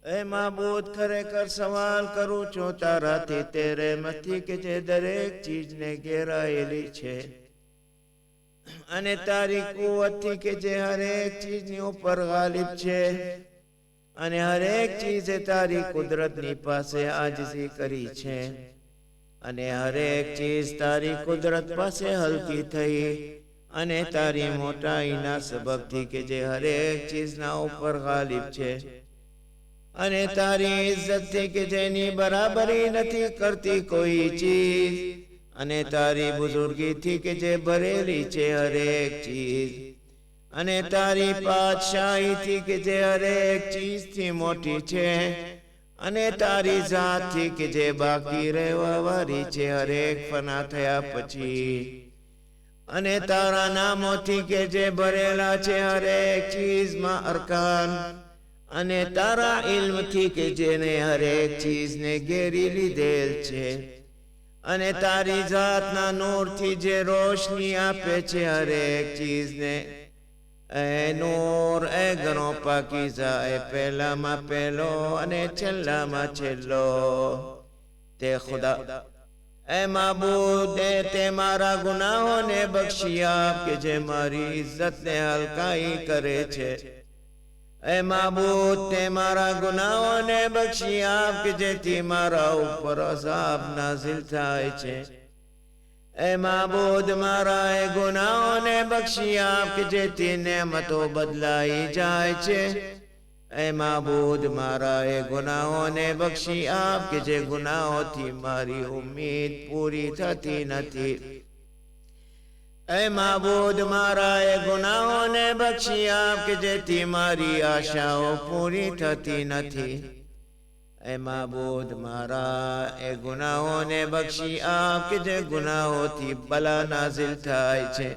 એ માબૂદ ખરેખર સવાલ કરું છું તારાથી તે રહેમતથી કે જે દરેક ચીજને ઘેરાયેલી છે અને તારી કુવતથી કે જે હરેક ચીજની ઉપર ગાલિબ છે અને હરેક ચીજે તારી કુદરતની પાસે આજીજી કરી છે અને હરેક ચીજ તારી કુદરત પાસે હલકી થઈ અને તારી મોટાઈના સબબથી કે જે હરેક ચીજના ઉપર ગાલિબ છે અને તારી ઇજ્જતથી કે જેની બરાબરી નથી કરતી કોઈ ચીજ અને તારી બુઝુર્ગીથી કે જે ભરેલી છે હરેક ચીજ અને તારી પાતશાહીથી કે જે હરેક ચીજથી મોટી છે અને તારી જાતથી કે જે બાકી રહેવા વાળી છે હરેક ફના થયા પછી અને તારા નામોથી કે જે ભરેલા છે હરેક ચીજમાં અરકાન અને તારા ઇલ્મથી કે જેને હરેક ચીજને ઘેરી લીધેલ છે અને તારી જાતના નૂરથી જે રોશની આપે છે હરેક ચીજને એ નૂર એ ઘણો પાકીઝા એ પહેલામાં પહેલો અને છેલ્લામાં છેલ્લો તે ખુદા એ માબૂદ તે મારા ગુનાહોને બક્ષી આપ કે જે મારી ઇજ્જતને હલકાઈ કરે છે એ માબૂદ તે મારા ગુનાહોને બક્ષી આપ કે જેથી મારા ઉપર અઝાબ નાઝિલ થાય છે એ માબૂદ મારા એ ગુનાહોને બક્ષી આપ કે જેથી નેમતો બદલાઈ જાય છે એ માબૂદ મારા એ ગુનાહોને બક્ષી આપ કે જે ગુનાહોથી મારી ઉમ્મીદ પૂરી થતી નથી એ માબૂદ મારા એ ગુનાહોને બક્ષી આપ કે જેથી મારી આશાઓ પૂરી થતી નથી એ માબૂદ મારા એ ગુનાહોને બક્ષી આપ કે જે ગુનાહોથી બલા નાઝિલ થાય છે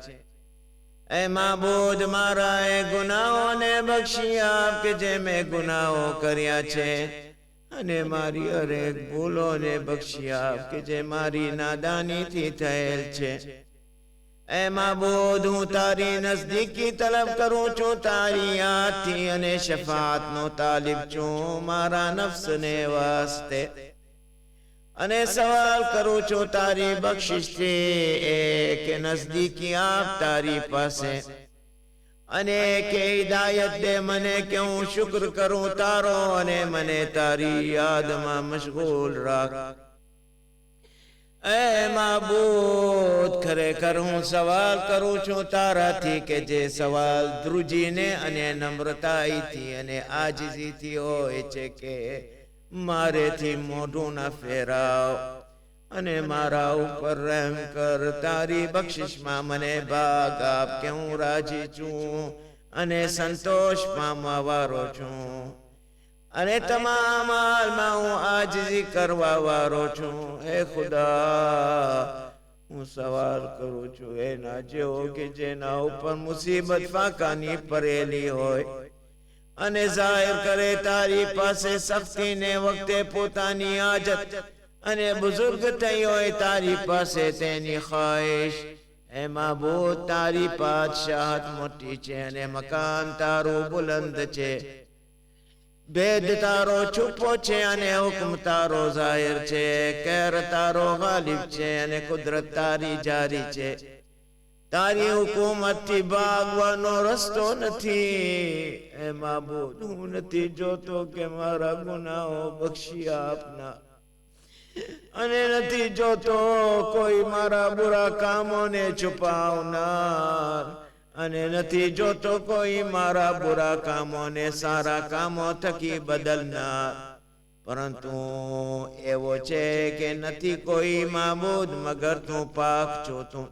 એ માબૂદ મારા એ ગુનાહોને બક્ષી આપ કે જે મેં ગુનાહો કર્યા છે અને મારી હરેક ભૂલોને બક્ષી આપ કે જે મારી નાદાનીથી થયેલ છે એ માબૂદ હું તારી નજદીકી તલબ કરું છું તારી યાદથી અને શફાતનો તાલિબ છું મારા નફ્સને વાસ્તે અને સવાલ કરું છું તારી બક્ષિશથી કે નજદીકી આપ તારી પાસે અને કે હિદાયત દે મને કે હું શુક્ર કરું તારો અને મને તારી યાદમાં મશગુલ રાખ એ માબૂદ ખરેખર હું સવાલ કરું છું તારાથી કે જે સવાલ ધ્રુજીને અને નમ્રતાઈથી અને આજીજીથી હોય છે કે મારેથી મોઢું ના ફેરાવ અને મારા ઉપર રહેમ કર તારી બક્ષિશમાં મને ભાગ આપ કે હું રાજી છું અને સંતોષ પામવા વાળો છું અને તમામ હાલમાં હું આજીજી કરવા વાળો છું હે ખુદા હું સવાલ કરું છું એના જેવો કે જેના ઉપર મુસીબત ફાકાની પરેલી હોય અને જાહેર કરે તારી પાસે સખ્તીને વખતે પોતાની આજત અને બુઝુર્ગ થઈ હોય તારી પાસે તેની ખ્વાહિશ એ માબૂદ તારી પાતશાહત મોટી છે અને મકાન તારું બુલંદ છે ભેદ તારો છુપો છે અને હુકમ તારો જાહેર છે કેર તારો ગાલિબ છે અને કુદરત તારી જારી છે તારી હુકુમતથી ભાગવાનો રસ્તો નથી એ માબૂદ હું નથી જોતો કે મારા ગુનાહો બક્ષી આપના અને નથી જોતો કોઈ મારા બુરા કામોને છુપાવનાર અને નથી જોતો કોઈ મારા બુરા કામોને સારા કામો થકી બદલનાર પરંતુ એવો છે કે નથી કોઈ માબૂદ મગર તું પાક જોતું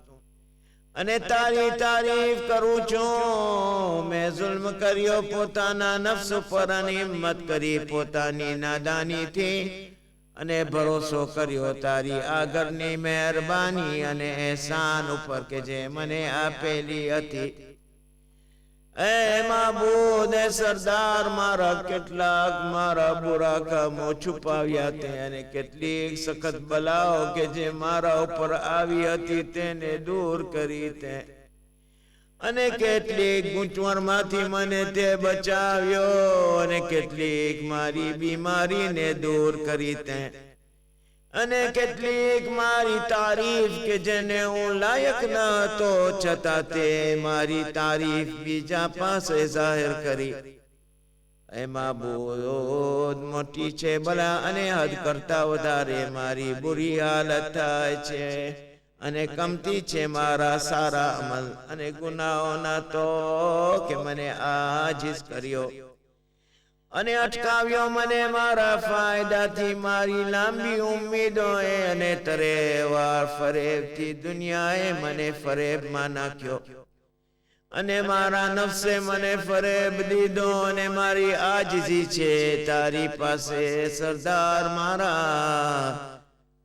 અને તારી તારીફ કરું છું મેં જુલ્મ કર્યો પોતાના નફ્સ પર અને હિમ્મત કરી પોતાની નાદાનીથી અને ભરોસો કર્યો તારી આગળની મહેરબાની અને એહસાન ઉપર કે જે મને આપેલી હતી એ માબૂદ એ સરદાર મારા કેટલાક મારા બુરા કામો છુપાવ્યા તે અને કેટલીક સખત બલાઓ કે જે મારા ઉપર આવી હતી તેને દૂર કરી તે અને કેટલીક ગૂંચવણમાંથી મને તે બચાવ્યો, અને કેટલીક મારી બીમારીને દૂર કરી તે, અને કેટલીક મારી તારીફ કે જેને હું લાયક ન હતો છતાં તે મારી તારીફ બીજા પાસે જાહેર કરી. એમાં બહુ મોટી છે ભલા, અને હદ કરતા વધારે મારી બુરી હાલત થાય છે, અને કમતી છે મારા સારા અમલ અને ગુનાહોના તો કે મને આજીઝ કર્યો અને અટકાવ્યો મને મારા ફાયદાથી. મારી લાંબી ઉમ્મીદોએ અને તરેવાર ફરેબથી દુનિયાએ મને ફરેબમાં નાખ્યો, અને મારા નફસે મને ફરેબ દીધો, અને મારી આજીઝી છે તારી પાસે સરદાર મારા,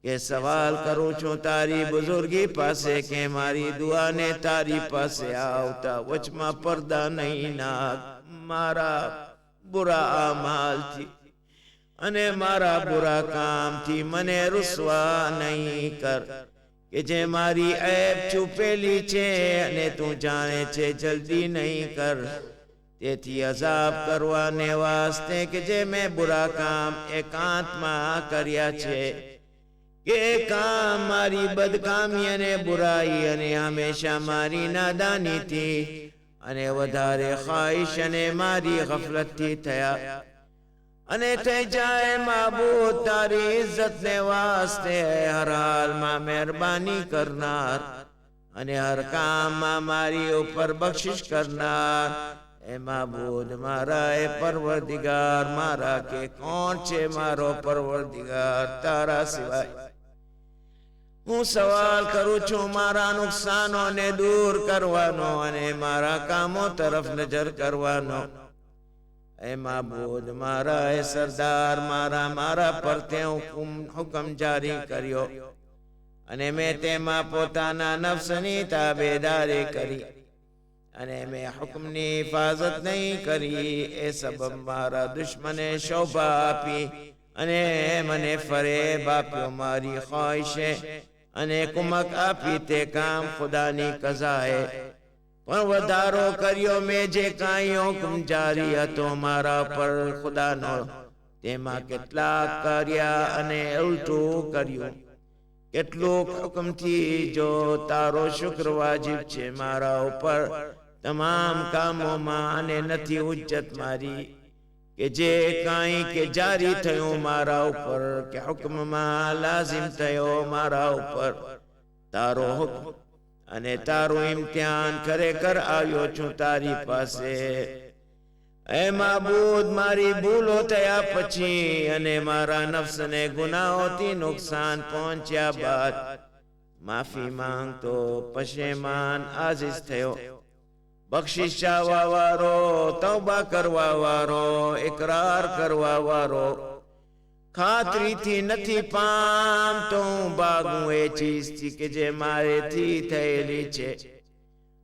કે સવાલ કરું છું તારી બુઝુર્ગી પાસે કે મારી દુઆને તારી પાસે આવતા વચમાં પડદા નહીં નાખ મારા બુરા અમાલથી, અને મારા બુરા કામથી મને રૂસવા નહીં કર, કે જે મારી ऐब છુપેલી છે અને તું જાણે છે, જલ્દી નહીં કર. તેથી અઝાબ કરવાને વાસ્તે કે જે મેં બુરા કામ એકાંતમાં કર્યા છે, કે કામ મારી બદકામી અને બુરાઈ અને હંમેશા મારી નાદાનીથી અને વધારે ખ્વાહિશ અને મારી ગફલતથી થયા. અને થઈ જાય માબૂદ તારી ઇજ્જતને વાસ્તે હર હાલમાં મહેરબાની કરનાર, અને હર કામમાં મારી ઉપર બક્ષિશ કરનાર. એ માબૂદ મારા, એ પરવરદિગાર મારા, કે કોણ છે મારો પરવરદિગાર તારા સિવાય. હું સવાલ કરું છું મારા નુકસાનોને દૂર કરવાનો અને મારા કામો તરફ નજર કરવાનો. એ માબૂદ મારા, એ સરદાર મારા, મારા પર તે હુકમ જારી કર્યો, અને મેં તેમાં પોતાના નફ્સની તાબેદારી કરી, અને મેં હુકમની હિફાજત નહીં કરી. એ સબબ મારા દુશ્મને શોભા આપી, અને મને ફરેબ આપ્યો મારી ખ્વાહિશે, અને કુમક આપી તે કામ ખુદાની કઝાએ. પણ વધારો કર્યો મેં જે કાંઈ હુકમ જારી હતો મારા પર ખુદાનો, તેમાં કેટલાક કર્યા અને ઉલટું કર્યું. કેટલુંક હુકમથી જો તારો શુક્ર વાજિબ છે મારા ઉપર તમામ કામોમાં, અને નથી ઉજ્જત મારી કે જે કાંઈ કે જારી થયું મારા ઉપર, કે હુકમમાં લાઝિમ થયો મારા ઉપર તારો હુકમ, અને તારું ઇમ્તિહાન ખરેખર આવ્યો છું તારી પાસે. એ માબૂદ મારી ભૂલો થયા પછી અને મારા નફ્સને ગુનાહોથી નુકસાન પહોંચ્યા બાદ માફી માંગતો પશેમાન આજીઝ થયો, બક્ષિશ ચાહવા વાળો, તૌબા કરવા વાળો, ઇકરાર કરવા વાળો. ખાતરીથી નથી પામતો હું ભાગું એ ચીજથી કે જે મારેથી થયેલી છે.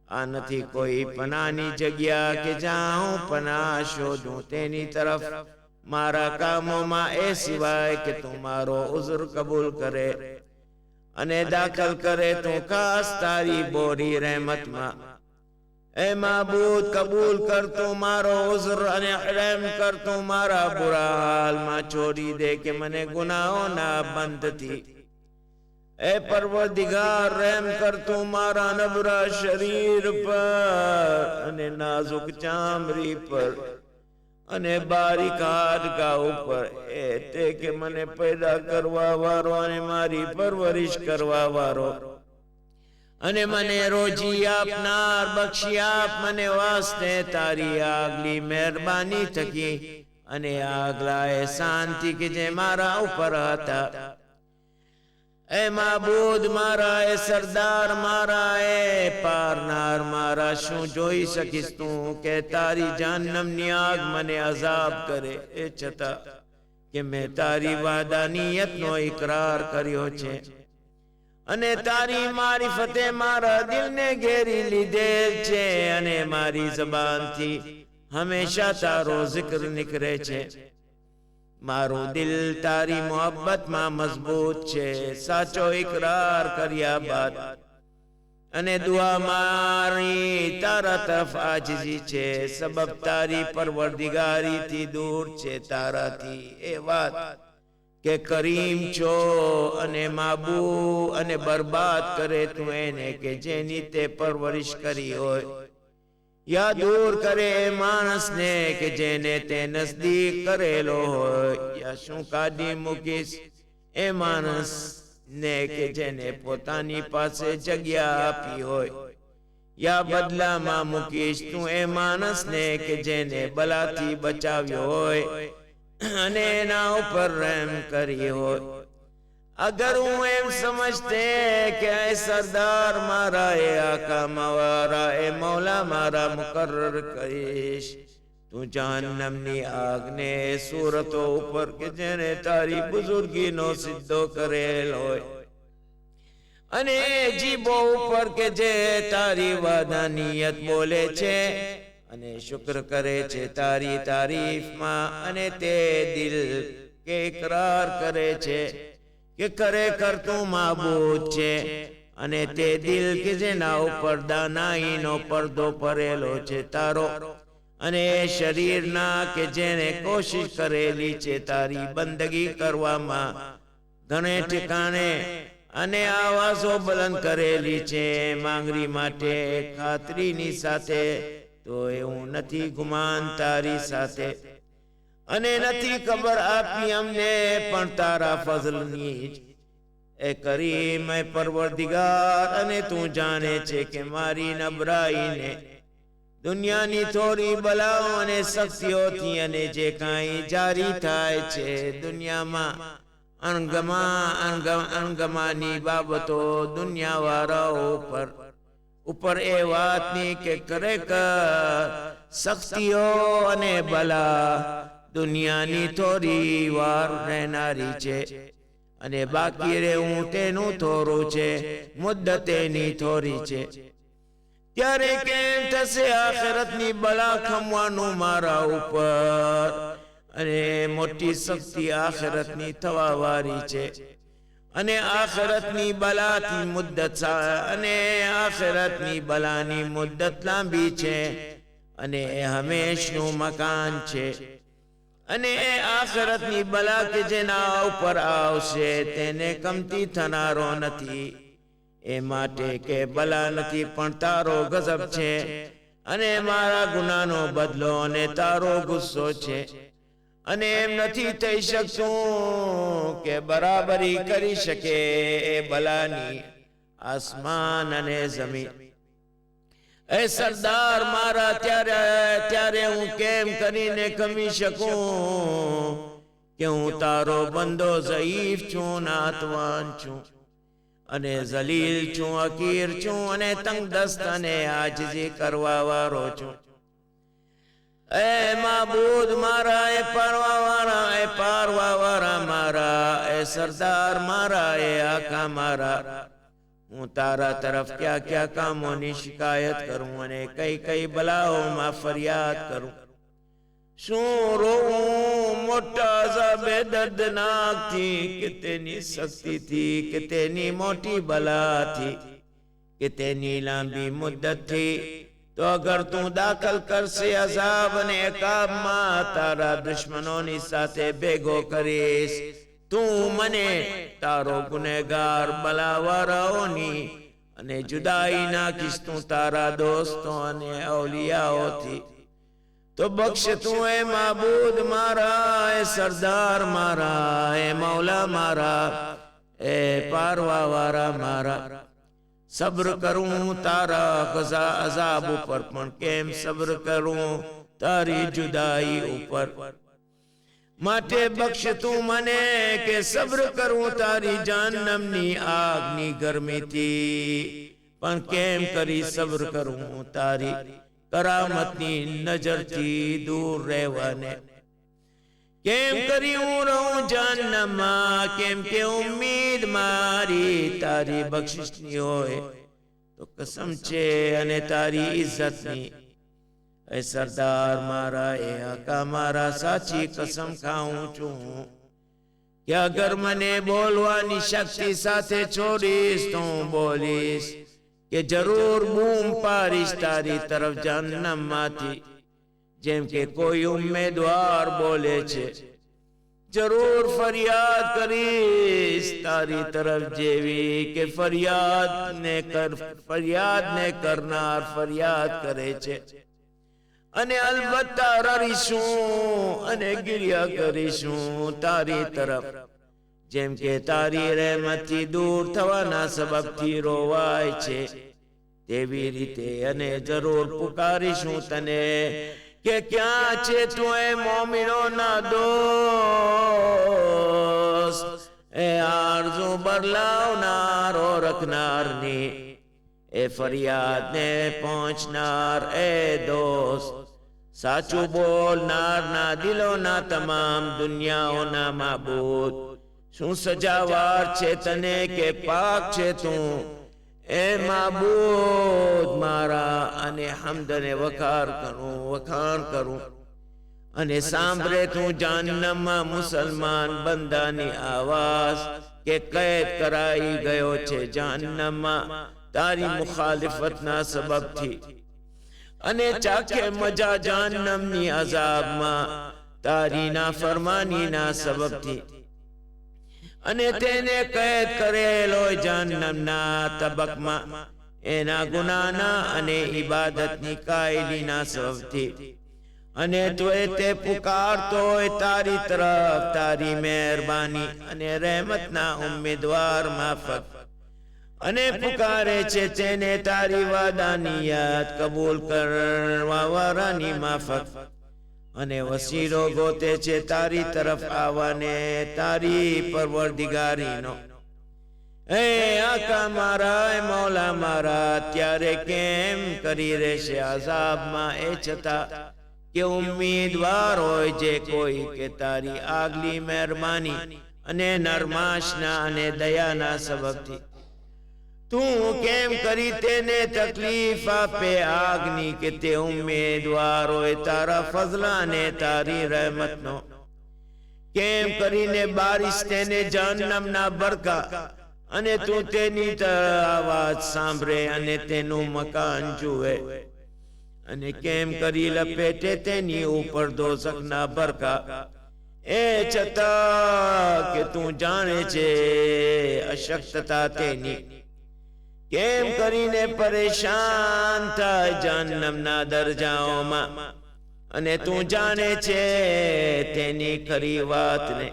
આ નથી કોઈ પનાની જગ્યા કે જ્યાં હું પનાહ શોધું તેની તરફ મારા કામોમાં, એ સિવાય કે તું મારો ઉઝર કબૂલ કરે અને દાખલ કરે તું ખાસ તારી બોરી રહેમતમાં. એ માબૂદ કબૂલ કરતું મારો ઉઝર, અને રહેમ કરતું મારા બુરા હાલમાં છોડી દે કે મને ગુનાહોના બંધથી. એ પરવરદિગાર રહેમ કરતું મારા નબળા શરીર પર અને નાજુક ચામડી પર અને બારીક હાડકાં ઉપર. એ તે કે મને પેદા કરવા વાળો અને મારી પરવરિશ કરવા વાળો, અને મને રોજી આપનાર, બક્ષી આપ મને વાસ્તે તારી આગલી મહેરબાની થકી અને આગલા એહસાનથી કે જે મારા ઉપર હતા. એ માબૂદ મારા, એ સરદાર મારા, એ પારનાર મારા, શું જોઈ શકીશ તું કે તારી જહન્નમની આગ મને અઝાબ કરે, એ છતાં કે મેં તારી વાદાનિયતનો ઇકરાર કર્યો છે, અને તારી મારિફતે મારા દિલને ઘેરી લીધેલ છે, અને મારી જબાનથી હંમેશા તારો zikr નીકળે છે. મારું દિલ તારી મોહબ્બતમાં મજબૂત છે. સાચો ઇકરાર કર્યા બાદ અને દુઆ મારી તારા તરફ આજીજી છે, સબબ તારી પરવરદિગારી થી દૂર છે તારાથી. એ વાત કે કરીમ છો અને માબુ અને બરબાદ કરે તું એને કે જેની તે પરવરિશ કરી હોય. યા દૂર કરે એ માણસને કે જેને તે નજદીક કરેલો હોય. યા શું કાઢી મૂકીશ એ માણસ ને કે જેને પોતાની પાસે જગ્યા આપી હોય. યા બદલામાં મૂકીશ તું એ માણસને કે જેને બલાથી બચાવ્યો હોય અને એના ઉપર રહેમ કરી હોય. અગર હું એમ સમજતે કે એ સરદાર મારા, એ આકા મારા, એ મૌલા મારા મુકર્રર કરીશ તું જહન્નમની આગને સૂરતો ઉપર કે જેને તારી બુઝુર્ગીનો સિદ્ધો કરેલ હોય અને જીબો ઉપર કે જે તારી વાદાનિયત બોલે છે અને શુક્ર કરે છે તારી તારીફમાં, અને તે દિલ કે ઇકરાર કરે છે કે ખરેખર તું માબૂદ છે, અને તે દિલ કે જેના ઉપર દાનાઈનો પડદો ભરેલો છે તારો, અને એ શરીરના કે જેને કોશિશ કરેલી છે તારી બંદગી કરવામાં ઘણે ઠેકાણે અને આવાજો બલંદ કરેલી છે માંગરી માટે ખાતરીની સાથે, તો એવું નથી ગુમાન તારી સાથે, અને નથી ખબર આપી અમને પણ તારા ફઝલની. એ કરીમ એ પરવરદિગાર, અને તું જાણે છે કે મારી નબળાઈને દુનિયાની થોડી બલાઓ અને શક્તિઓથી અને જે કાંઈ જારી થાય છે દુનિયામાં અણગમાની બાબતો દુનિયાવાળાઓ ઉપર એ વાતની કે ખરેખર શક્તિઓ અને બલા દુનિયાની થોડી વાર રહેનારી છે, અને બાકી રહેવું તેનું થોડું છે, મુદ્દતેની થોડી છે. ત્યારે કેમ થશે આખિરતની બલા ખમવાનું મારા ઉપર, અને મોટી શક્તિ આખિરતની થવા વાળી છે, અને આખિરતની બલાની મુદ્દત અને આખિરતની બલાની મુદ્દત લાંબી છે, અને એ હંમેશનું મકાન છે, અને એ આખિરતની બલા કે જેના ઉપર આવશે તેને કમતી થનારો નથી. એ માટે કે બલા નથી પણ તારો ગજબ છે, અને મારા ગુનાનો બદલો અને તારો ગુસ્સો છે, અને એમ નથી થઈ શકતું કે બરાબરી કરી શકે એ બલાની આસમાન અને જમીન. એ સરદાર મારા, ત્યારે હું કેમ કરીને કમી શકું કે હું તારો બંદો ઝઈફ છું, નાતવાન છું, અને જલીલ છું, હકીર છું, અને તંગદસ્ત અને આજીજી કરવા વાળો છું. એ માબૂદ મારા, એ પારવા વાળા મારા, એ સરદાર મારા, એ આકા મારા, હું તારા તરફ ક્યાં ક્યાં કામોની શિકાયત કરું અને કઈ કઈ બલાઓમાં ફરિયાદ કરું. શું રોવું મોટા અઝાબે દર્દનાકથી, કે તેની શક્તિથી, કે તેની મોટી બલાથી, કે તેની લાંબી મુદ્દતથી. તો અગર તું દાખલ કરશે અઝાબ અને એકાબમાં તારા દુશ્મનોની સાથે ભેગો કરીશ, તું મને તારો ગુનેગાર બલાવાળાઓની અને જુદાઈ નાખીશ તું તારા દોસ્તો અને અવલિયાઓથી. તો બક્ષ તું એ માબૂદ મારા, એ સરદાર મારા, એ મૌલા મારા, એ પારવા વાળા મારા. સબ્ર કરું તારા અઝાબ ઉપર, પણ કેમ સબ્ર કરું તારી જુદાઈ ઉપર. માટે બક્ષ તું મને કે સબ્ર કરું તારી જહન્નમની આગની ગરમીથી, પણ કેમ કરી સબ્ર કરું તારી કરામતની નજરથી દૂર રહેવાને. કેમ કરી હું રહું જહન્નમમાં, કેમ કે ઉમ્મીદ મારી તારી બક્ષિસની હોય તો કસમ છે અને તારી ઇજ્જતની. એ સરદાર મારા, એ આકા મારા, સાચી કસમ ખાઉં છું કે અગર મને બોલવાની શક્તિ સાથે છોડીશ તો હું બોલીશ, કે જરૂર બૂમ પાડીશ તારી તરફ જહન્નમમાંથી, જેમ કે કોઈ ઉમેદવાર બોલે છે. જરૂર ફરિયાદ કરીશ તારી તરફ જેવી કે ફરિયાદ ને કરનાર ફરિયાદ કરે છે. અને અલબત્તા રડીશું અને ગિર્યા કરીશું તારી તરફ, જેમ કે તારી રહેમતથી દૂર થવાના સબબથી રોવાય છે તેવી રીતે. અને જરૂર પુકારીશું તને કે ક્યાં છે તું એ મોમિનોના દોસ્ત, એ આરઝુ બદલાવનારો રખનારની, એ ફરિયાદને પહોંચનાર એ દોસ્ત, સાચું બોલનારના દિલોના તમામ દુનિયાઓના માબૂદ. શું સજાવાર છે તને કે પાક છે તું એ માબૂદ મારા, અને હમદને વખાણ કરું. અને સાંભળે તું જહન્નમમાં મુસલમાન બંદાની આવાજ કે કૈદ કરાઈ ગયો છે જહન્નમમાં તારી મુખાલિફતના સબબથી. અને ચાખે મજા જહન્નમની અઝાબમાં તારી નાફરમાનીના સબબથી. અને તેને કૈદ કરેલો જહન્નમના તબકમાં એના ગુનાના અને ઇબાદતની કાયલીના સબબથી. અને તોય તે પુકારતો હોય તારી તરફ તારી મહેરબાની અને રહેમતના ઉમેદવાર માફક. અને પુકારે છે તેને તારી વાદાની યાદ કબૂલ કરવા વાળાની માફક. અને વસીલો ગોતે છે તારી તરફ આવવાને તારી પરવરદિગારીનો. એ આકા મારા, એ મૌલા મારા, ત્યારે કેમ કરી રહેશે આઝાબમાં એ છતાં કે ઉમ્મીદવાર હોય જે કોઈ કે તારી આગલી મહેરબાની અને નરમાશના અને દયાના સબબથી. તું કેમ કરી તેને તકલીફ આપે આગની કે તે ઉમેદવાર હોય તારા ફઝલા ને તારી રહેમતનો. કેમ કરીને બારિશ તેને જહન્નમના બરકા, અને તું તેની આવાજ સાંભળે અને તેનું મકાન જુએ. અને કેમ કરી લપેટે તેની ઉપર દોઝખના બરકા, એ છતાં કે તું જાણે છે અશક્તતા તેની. કેમ કરીને પરેશાન થાય જહન્નમના દરજાઓમાં, અને તું જાણે છે તેની ખરી વાતને.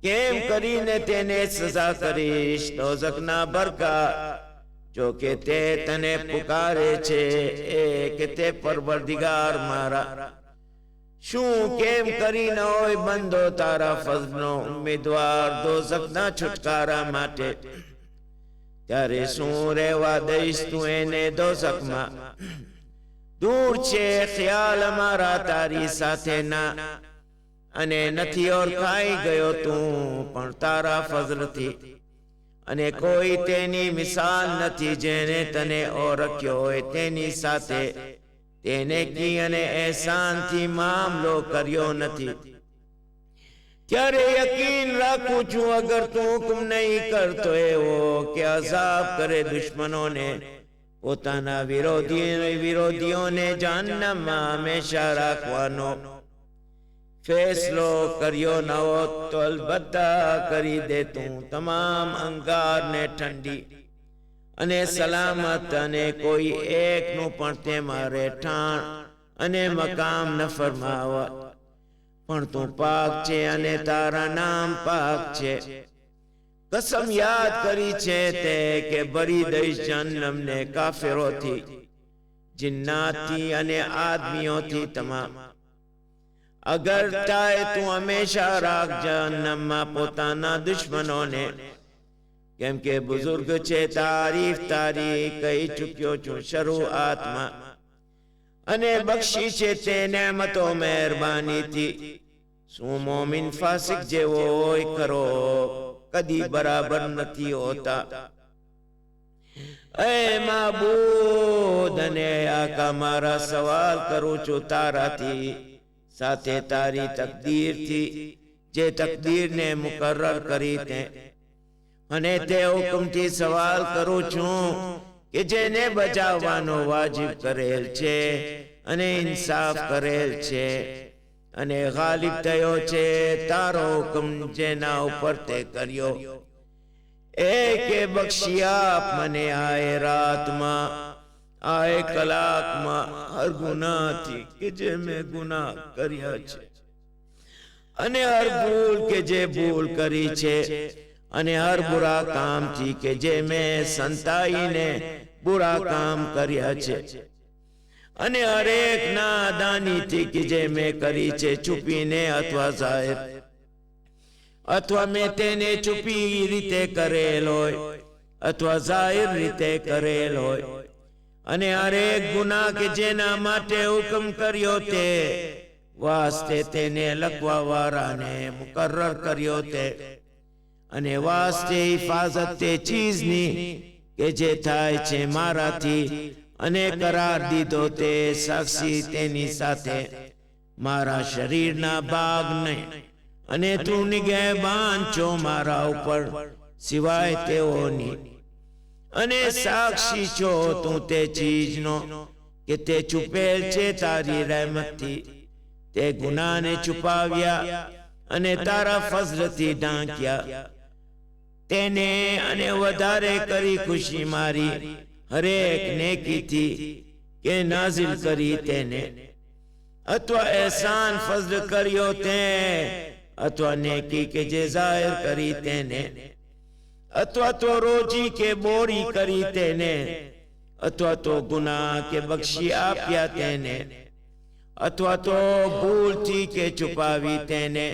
કેમ કરીને તેને સજા કરીશ દોઝખના બરકા, જો કે તે તને પુકારે છે એ કે તે પરવરદિગાર મારા. શું કેમ કરી ન હોય બંદો તારા ફઝલનો ઉમેદવાર દોઝખના છુટકારા માટે? ત્યારે શું રહેવા દઈશ તું એને દોઝખમાં? દૂર છે ખ્યાલ અમારા તારી સાથે ના, અને નથી ઓળખાઈ ગયો તું પણ તારા ફઝલથી. અને કોઈ તેની મિસાલ નથી જેને તને ઓળખ્યો હોય તેની સાથે. તેને કી અને એહસાનથી મામલો કર્યો નથી. ત્યારે યકીન રાખું છું અગર તું હુકમ નહીં કરતો એવો કે અઝાબ કરે દુશ્મનોને, પોતાના વિરોધીઓને જહન્નમમાં હંમેશા રાખવાનો ફેસલો કર્યો ન હોત તો અલબત્તા કરી દે તું તમામ અંગારને ઠંડી અને સલામત, અને કોઈ એકનું પણ તેમાં રહેઠાણ અને મકામ ન ફરમાવત. પણ તું પાક છે અને તારા નામ પાક છે. કસમ યાદ કરી છે તે કે ભરી દઈશ જહન્નમને કાફિરોથી, જિન્નાતથી અને આદમીઓથી તમામ. અગર ચાહે તું હંમેશા રાખ જહન્નમમાં પોતાના દુશ્મનોને. કેમ કે બુઝુર્ગ છે તારીફ તારી કહી ચૂક્યો છું શરૂઆતમાં, અને બક્ષી છે તે નેમતો મહેરબાનીથી. શું મોમિન ફાસિક જેવો હોય ખરો? કદી બરાબર નથી હોતા. એ માબૂદ અને આકા મારા, સવાલ કરું છું તારાથી સાથે તારી તકદીરથી, જે તકદીરને મુકર્રર કરી તે. અને તે હુકમથી સવાલ કરું છું કે જેને બચાવવાનો વાજિબ કરેલ છે અને ઇન્સાફ કરેલ છે અને ગાલિબ થયો છે તારો હુકમ જેના ઉપર તે કર્યો કે બક્ષી આપ મને આએ રાતમાં આએ કલાકમાં હર ગુનાહથી કે જે મેં ગુનાહ કર્યા છે અને હર ભૂલ કે જે ભૂલ કરી છે અને હર બુરા કામથી કે જે મેં સંતાઈને બુરા કામ કર્યા છે અને હરેક નાદાનીથી કે જે મેં કરી છે છુપીને અથવા જાહેર અથવા મેં તેને છુપી રીતે કરેલ હોય અથવા જાહેર રીતે કરેલ હોય અને હરેક ગુનાહ કે જેના માટે હુકમ કર્યો તે વાસ્તે તેને લખવા વાળાને મુકર્રર કર્યો તે અને વાસ્તે હિફાજત તે ચીજની કે જે થાય છે મારાથી અને કરાર દીધો તે સાક્ષી તેની સાથે મારા શરીરના ભાગ નહીં અને તું નિગહેબાન છો મારા ઉપર સિવાય તેઓની અને સાક્ષી છો તું તે ચીજનો કે તે છુપેલ છે તારી રહેમતથી તે ગુનાહને છુપાવ્યા અને તારા ફઝલથી ઢાંક્યા તેને અને વધારે કરી ખુશી મારી હરેક નેકીથી કે નાઝિલ કરી તેને અથવા એહસાન ફઝલ કર્યો તે અથવા નેકી કે જે જાહેર કરી તેને અથવા તો રોજી કે બોરી કરી તેને અથવા તો ગુનાહ કે બક્ષી આપ્યા તેને અથવા તો ભૂલથી કે છુપાવી તેને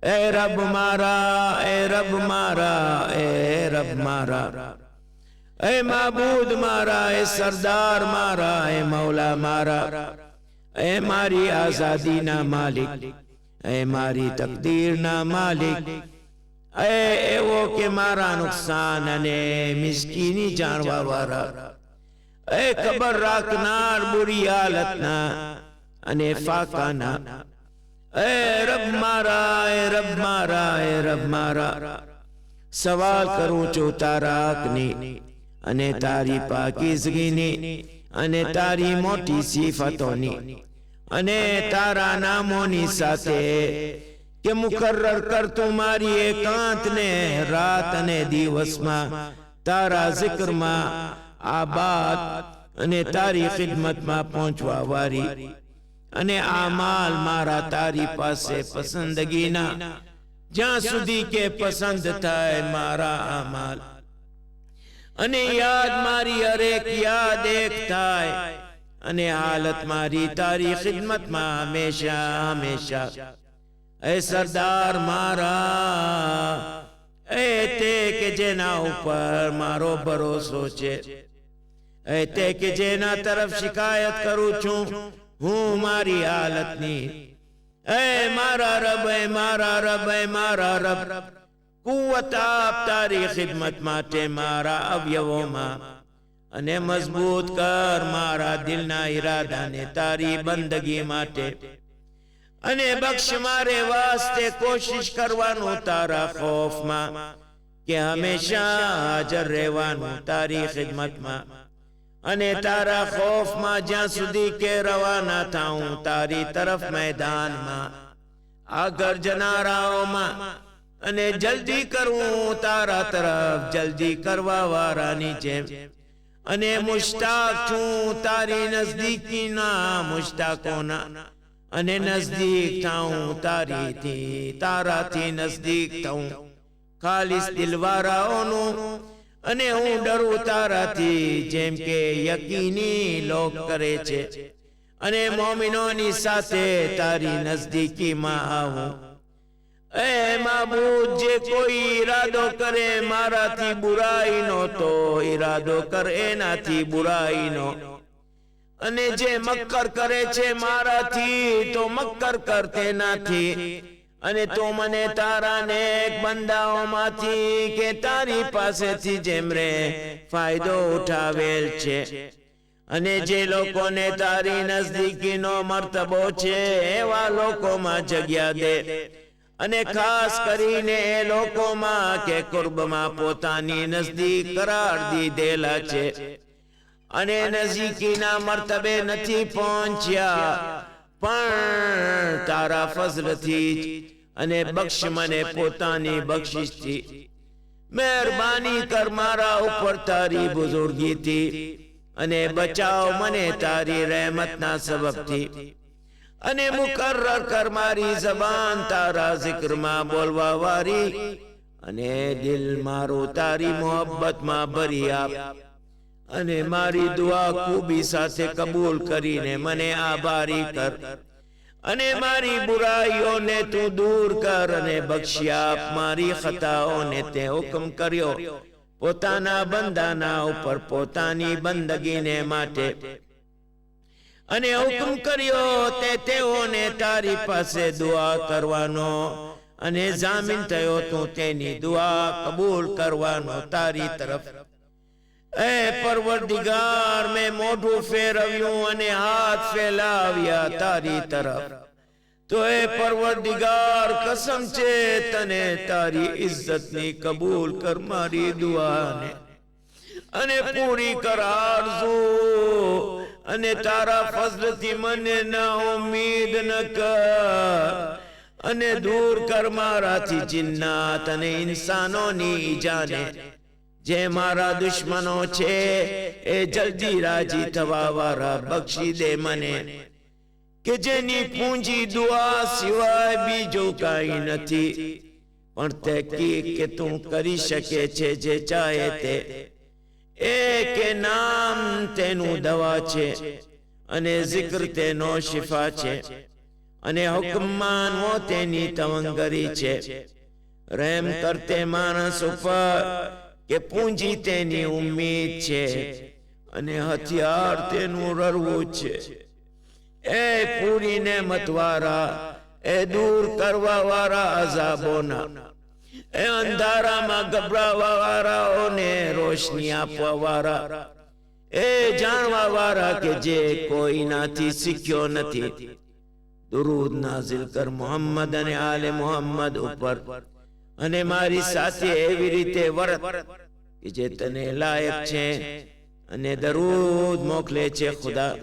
એ રબ મારા એ રબ મારા એ રબ મારા એ માબૂદ મારા એ સરદાર મારા એ મૌલા મારા એ મારી આઝાદીના માલિક એ મારી તકદીરના માલિક એ એવો કે મારા નુકસાન અને મિસ્કીની જાણવા વાળા એ ખબર રાખનાર બુરી હાલતના અને ફાકાના એ રબ મારા એ રબ મારા એ રબ મારા સવાલ કરું છું તારા હકની અને તારી પાકીઝગીની અને તારી મોટી સિફતોની અને તારા નામોની સાથે કે મુકર્રર કર તું મારી એકાંતને રાત અને દિવસમાં તારા zikરમાં આબાદ અને તારી ખિદમતમાં પહોંચવા વાળી અને આમાલ મારા તારી પાસે પસંદગીના જ્યાં સુધી કે પસંદ થાય મારા આમાલ અને યાદ મારી હરેક યાદ એક થાય અને હાલત મારી તારી ખિદમતમાં હંમેશા હંમેશા એ સરદાર મારા એ તે કે જેના ઉપર મારો ભરોસો છે એ તે કે જેના તરફ શિકાયત કરું છું હું મારી હાલતની એ મારા રબ એ મારા રબ એ મારા રબ કુવત આપ તારી ખિદમત માટે મારા અવયવોમાં અને મજબૂત કર મારા દિલના ઈરાદાને તારી બંદગી માટે અને બક્ષ મારે વાસ્તે કોશિશ કરવાનું તારા ખૌફમાં કે હંમેશા હાજર રહેવાનું તારી ખિદમતમાં અને તારા ખૌફમાં જ્યાં સુધી કે રવાના થાઉં તારી તરફ મેદાનમાં આગળ જનારાઓમાં અને જલ્દી કરવું તારા તરફ જલ્દી કરવા વાળાની જેમ અને મુશ્તાક છું તારી નજદીકીના મુશ્તાકોના અને નજદીક થાઉં તારીથી તારાથી નજદીક થાઉં ખાલિસ દિલવારાઓનું અને હું ડરું તારાથી જેમ કે યકીની લોક કરે છે અને મોમિનોની સાથે તારી નજદીકીમાં આવું એ માબૂદ જે કોઈ ઈરાદો કરે મારાથી બુરાઈનો તો ઈરાદો કર એનાથી બુરાઈનો અને જે મક્કર કરે છે મારાથી તો મક્કર કર તેનાથી અને તો મને તારા નેક બંદાઓમાંથી કે તારી પાસેથી જેમરે ફાયદો ઉઠાવેલ છે અને જે લોકોને તારી નજદીકીનો મર્તબો છે એવા લોકોમાં જગ્યા દે અને ખાસ કરીને એ લોકોમાં કે કુર્બમાં પોતાની નજદીક કરાર દીધેલા છે અને નજીકીના મર્તબે નથી પહોંચ્યા, પણ તારા ફઝલથી અને બક્ષ મને પોતાની બક્ષિશથી. મહેરબાની કર મારા ઉપર તારી બુઝુર્ગીથી, અને બચાવ મને તારી રહેમતના સબબથી. અને મુકર્રર કર મારી જબાન તારા zikરમાં બોલવા વારી, અને દિલ મારું તારી મોહબ્બતમાં ભરી આપ. અને મારી દુઆ ખૂબી સાથે કબૂલ કરીને મને આભારી કર. અને મારી બુરાઈઓને તું દૂર કર અને બક્ષી આપ. મારી ખતાઓને તે હુકમ કર્યો પોતાના બંદાના ઉપર પોતાની બંદગીને માટે, અને હુકમ કર્યો તે તેઓને તારી પાસે દુઆ કરવાનો, અને જામીન થયો તું તેની દુઆ કબૂલ કરવાનો તારી તરફ. એ પરવરદિગાર, મેં મોઢું ફેરવ્યું અને હાથ ફેલાવ્યા તારી તરફ. તો એ પરવરદિગાર, કસમ છે તને તારી ઇજ્જતની કબૂલ કર મારી દુઆને, અને પૂરી કર આરઝુ. અને તારા ફઝલથી મને ના ઉમ્મીદ ન કર, અને દૂર કર મારાથી જિન્નાત અને ઇન્સાનોની ઈજાને. જે મારા દુશ્મનો છે એ જલ્દી રાજી થવા વાળા બક્ષી દે મને, કે જેની પૂંજી દુઆ સિવાય બીજું કાંઈ નથી. પણ તહકીક કે તું કરી શકે છે જે ચાહે તે. કે નામ તેનું દવા છે, અને zikr તેનો શિફા છે, અને હુકમ માનવો તેની તવંગરી છે. રહેમ કરતે માણસ ઉપર, કે પૂંજી તેની ઉમ્મીદ છે, અને હથિયાર તેનું રરવું છે. એ પૂરી નેમત વાળા, એ દૂર કરવા વાળા અઝાબોના, એ અંધારામાં ગભરાવા વાળાઓને રોશની આપવા વાળા, એ જાણવા વાળા કે જે કોઈનાથી શીખ્યો નથી. દુરૂદ નાઝિલ કર મોહમ્મદ અને આલે મોહમ્મદ ઉપર, અને મારી સાથે એવી રીતે વર્ત કે જે તને લાયક છે. અને દરૂદ મોકલે છે ખુદા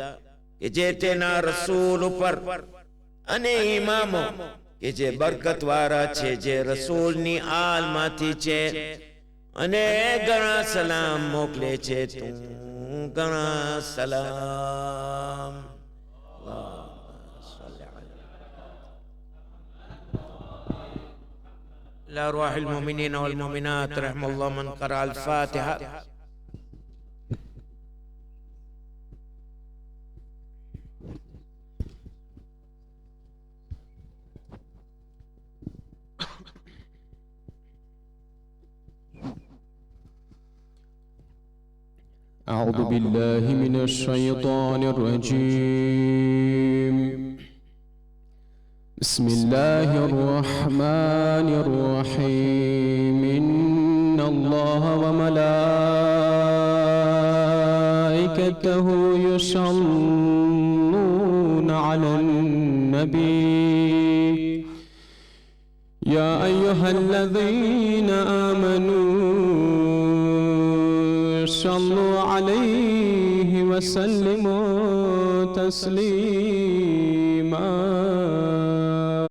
કે જે તેના રસૂલ ઉપર, અને ઇમામો કે જે બરકત વાળા છે, જે રસૂલની આલમાંથી છે. અને ઘણા સલામ મોકલે છે તું, ઘણા સલામ. لأرواح المؤمنين والمؤمنات رحم الله من قرأ الفاتحة. أعوذ بالله من الشيطان الرجيم. بسم الله الرحمن الرحيم. إن الله وملائكته يصلون على النبي يا أيها الذين آمنوا صلوا عليه وسلموا تسليما.